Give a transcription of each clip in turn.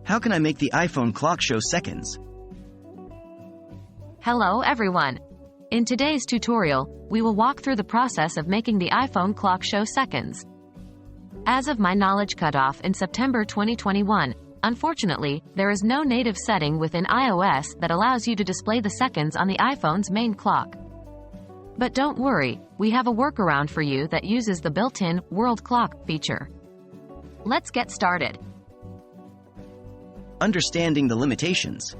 How can I make the iPhone clock show seconds? Hello everyone! In today's tutorial, we will walk through the process of making the iPhone clock show seconds. As of my knowledge cutoff in September 2021, unfortunately, there is no native setting within iOS that allows you to display the seconds on the iPhone's main clock. But don't worry, we have a workaround for you that uses the built-in World Clock feature. Let's get started. Understanding the limitations.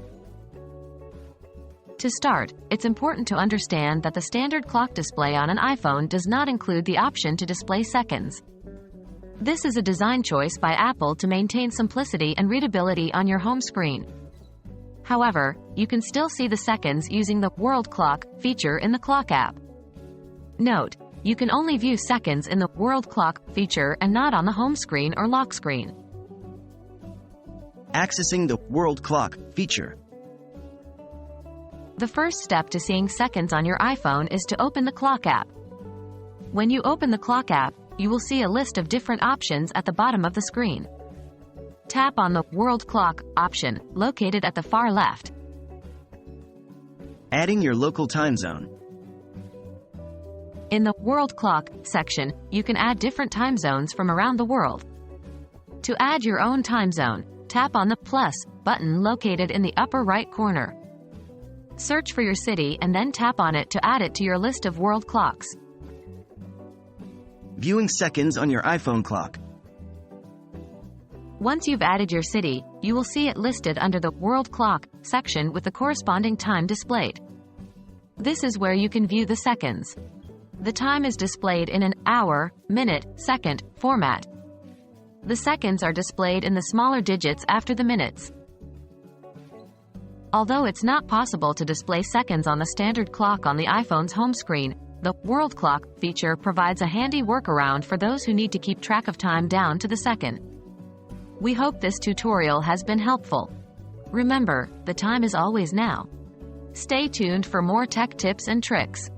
To start, it's important to understand that the standard clock display on an iPhone does not include the option to display seconds. This is a design choice by Apple to maintain simplicity and readability on your home screen. However, you can still see the seconds using the World Clock feature in the Clock app. Note, you can only view seconds in the World Clock feature and not on the home screen or lock screen. Accessing the World Clock feature. The first step to seeing seconds on your iPhone is to open the Clock app. When you open the Clock app, you will see a list of different options at the bottom of the screen. Tap on the World Clock option, located at the far left. Adding your local time zone. In the World Clock section, you can add different time zones from around the world. To add your own time zone, tap on the plus button located in the upper right corner. Search for your city and then tap on it to add it to your list of world clocks. Viewing seconds on your iPhone clock. Once you've added your city, you will see it listed under the World Clock section with the corresponding time displayed. This is where you can view the seconds. The time is displayed in an hour, minute, second format. The seconds are displayed in the smaller digits after the minutes. Although it's not possible to display seconds on the standard clock on the iPhone's home screen, the World Clock feature provides a handy workaround for those who need to keep track of time down to the second. We hope this tutorial has been helpful. Remember, the time is always now. Stay tuned for more tech tips and tricks.